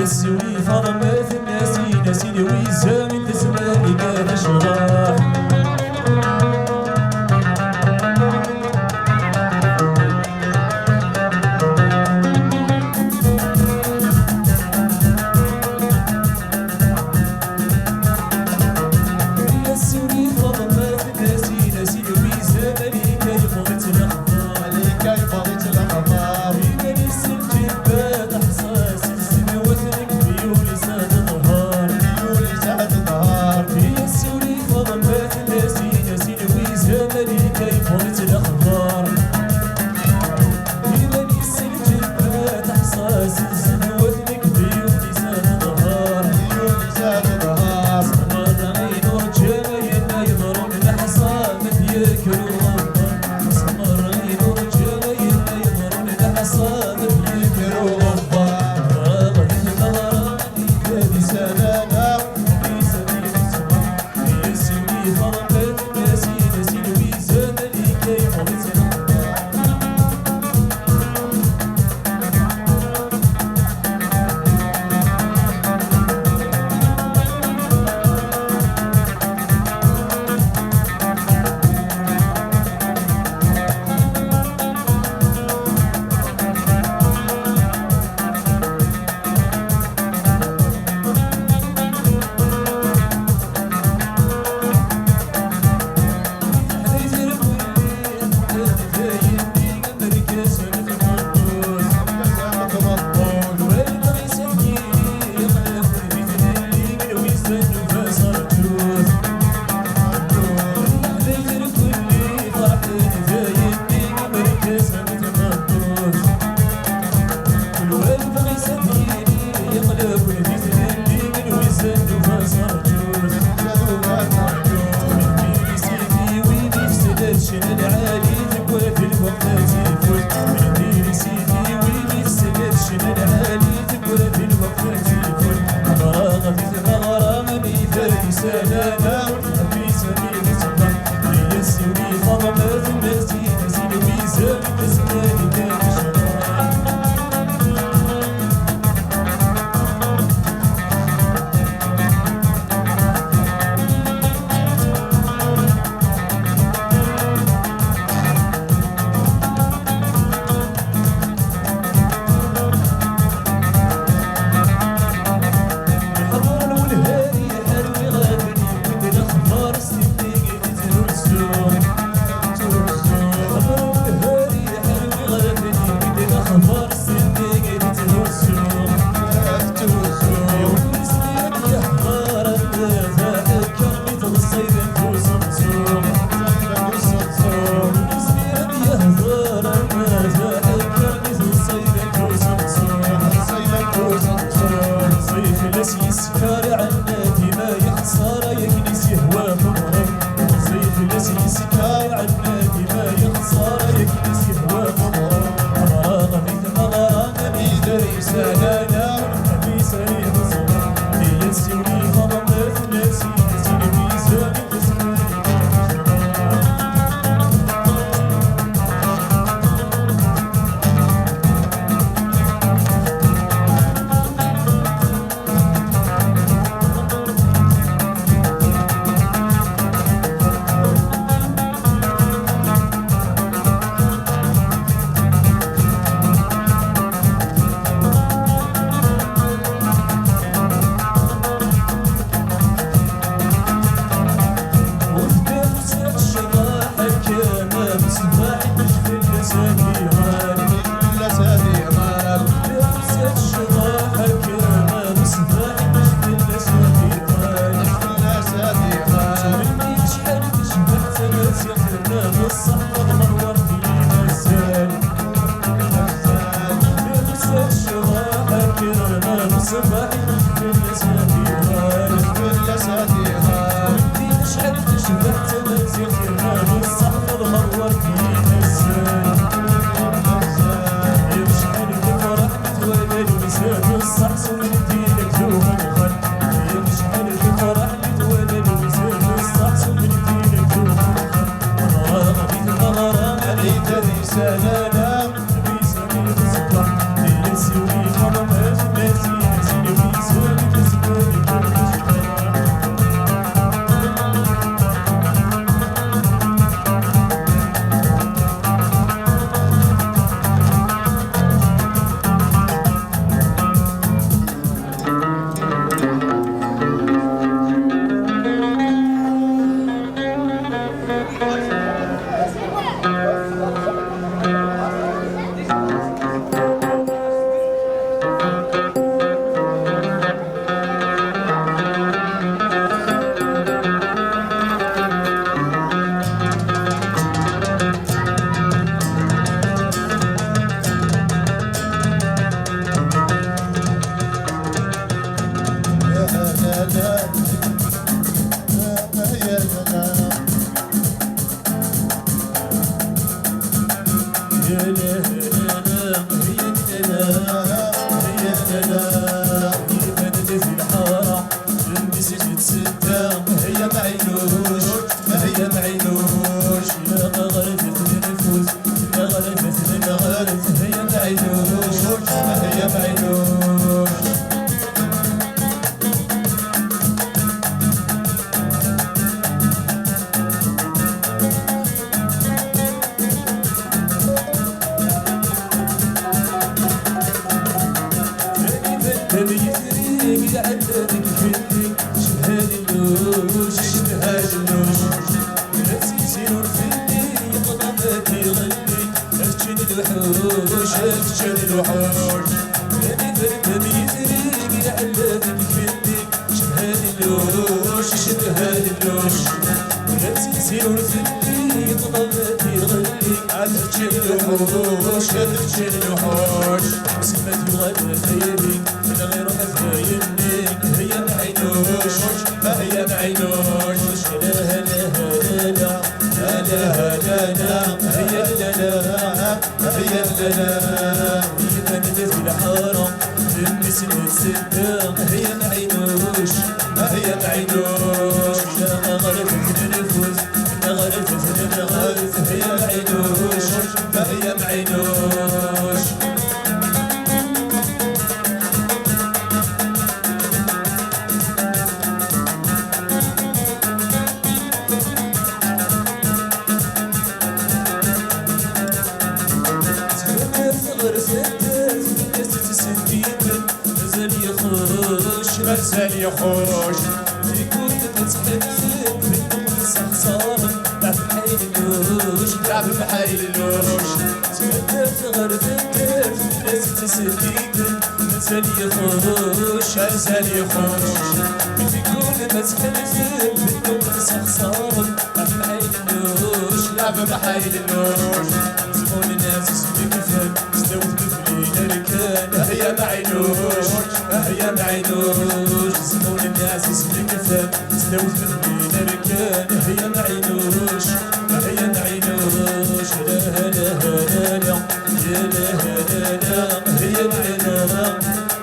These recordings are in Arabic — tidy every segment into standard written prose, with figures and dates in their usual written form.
يسوني فضمات الناسي ناسيني ويزامي تسمعني كافش الغاح سلام في سبيل الصلاة للسوري خضم في يبان في الحارة الناس تتسدى هي معينوش هي معينوش يا غرفة النفوس يا غرفة الغرف هي معينوش هي معينوش يعلمك فيني شبهاد اللوش شبهاد اللوش لا تسير فيني يقضى ما يغني افتشن الوحوش افتشن الوحوش راني فردم يزريك يعلمك فيني شبهاد اللوش شبهاد اللوش لا تسير فيني يقضى ما يغني افتشن الوحوش افتشن الوحوش سمات يغنى خيري من غير أفايني هي معينوش هي معينوش لا لا لا لا لا لا لا هي لا هي لا يبان في الحارة الناس تتسدى هي معينوش هي معينوش لا غرفة النفوس لا غرفة الغرف هي معينوش هي معينوش مازال يخرج يكون متحدث بالنقص خسارة لا في حي اللوش لا في حي اللوش تمدرت غرفتك ناس تسديك مازال يخرج مازال يخرج يكون متحدث بالنقص خسارة لا في حي اللوش لا في حي اللوش زبون الناس اسمك فهم استوت بفلين ركان هي معينوش هي معينوش زبون الناس اسمك فهم استوت بفلين ركان هي معينوش هي معينوش لا لا لا لا يا لا لا لا هي لا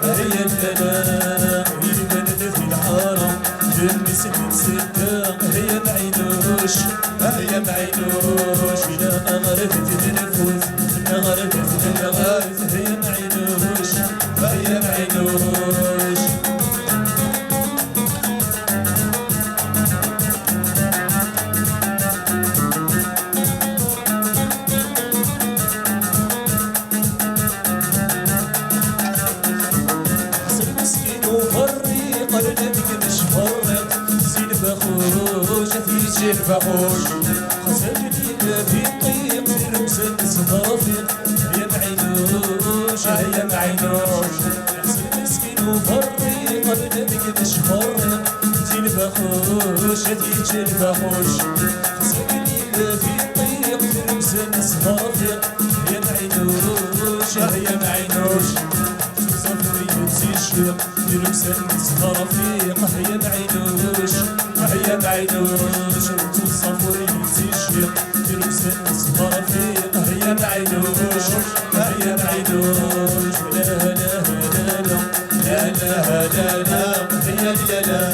هي لا يبان في الحارة الناس تتسدى هي معينوش هي معينوش لا غرفة النفوس لا غرفة الغرف هي معينوش هي معينوش حسن مسكين وفريق النبي مش فرق زين فخوش في جيل فخوش خسرني في طيق في رمسن صدافق هي معينوش هي معينوش حسن مسكين وفريق النبي مش فرق زين فخوش في جيل فخوش خسرني في طيق في رمسن صدافق هي معينوش هي معينوش تيشير يلبسن صرافيق هي معينوش هي معينوش تصفري تيشير يلبسن صرافيق هي معينوش هي معينوش لا لا لا لا لا لا لا هي لا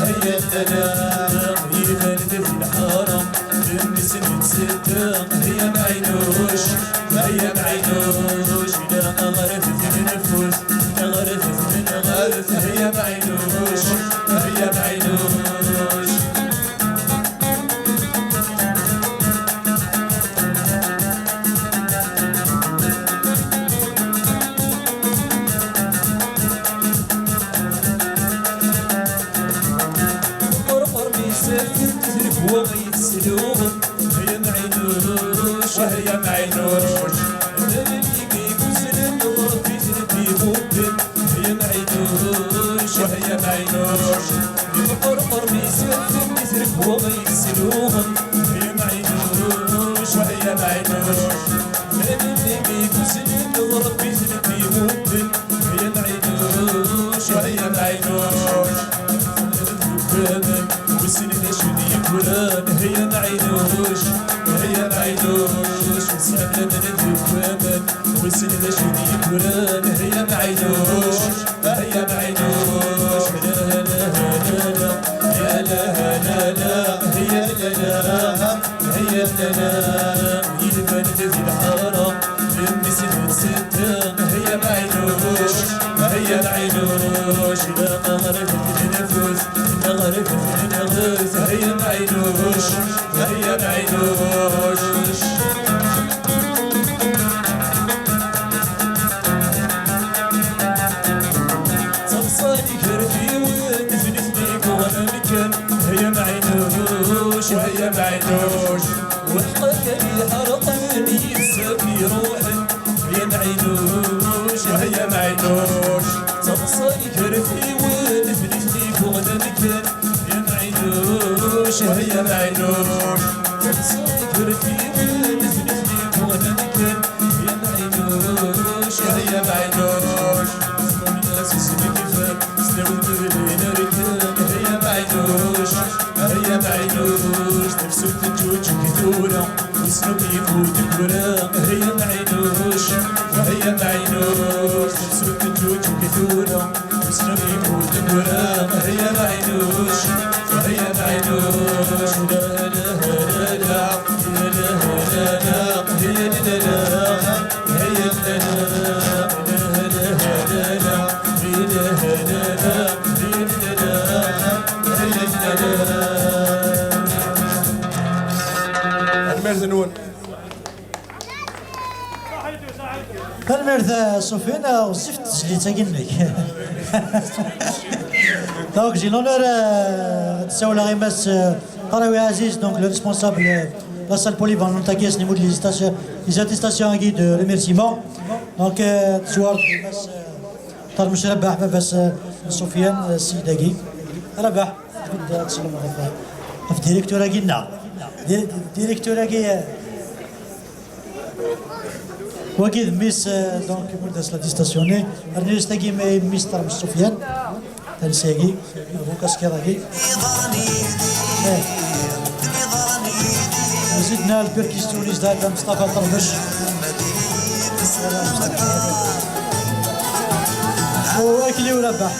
هي لا يبان في الحارة الناس تتسدى هي معينوش هي معينوش لا غرفة النفوس غرفة من غرف هي معينوش هي معينوش قرقر بيسافر تترك وغيت سلوغ هي معينوش هي معينوش هي معينوش هي معينوش يقرقر بيسافر يترك وغيت سلوغ هي معينوش هي معينوش اللي بيكوزن نضرب بيزن بيموت هي معينوش هي معينوش كمان والسنين شدي فلان هي معينوش هي معينوش وسهلا من الكمان والسنين شدي فلان هي معينوش هيا معينوش لا لا لا لا يا لا لا لا هيا لا لا هيا لا لا يلبن في الحارة المسلم ستة هيا معينوش هيا معينوش لا غرق في النفوس لا غرق في النغوس هيا معينوش هيا معينوش صفصاني كرفي ونفنفنيك وانا مكان هيا معينوش هيا معينوش وحقك لي حرقني يسابي روحي هيا معينوش هيا معينوش صفصاني كرفي ونفنفنيك وانا مكان هيا معينوش هيا معينوش صفصاني كرفي ونفنفنيك وانا مكان هيا معينوش هيا معينوش سيسمي كيفك سنود لينا ركاب هيا معينوش هيا معينوش نفسو تنجوج كثورة وسنو يفوت الكرة هيا معينوش هيا معينوش نفسو تنجوج كثورة وسنو يفوت الكرة هيا معينوش هيا معينوش لا لا لا لا لا لا لا هيا لا لا هيا لا المرزنون المرث صوفينا وصفت تسجيل تاكينك دونك جي لونور تساوي غيماس قراوي عزيز دونك لو ريسبونسابل لا سال بوليفالون تاع كيس نيمو لي زاتيستاسيون كي دو ريميرسيمون دونك تسوار غيماس طرمش ربح بس سفيان السيداكي ربح تبدا تسلم في ديريكتورا كينا ديريكتورا كي وكيد ميس دونك مولداس لا ديستاسيوني رنيستاكي ميس طرمش سفيان تنساكي فوكاس كيراكي زدنا البيركيستونيست هذا مصطفى طرمش واكلي وربح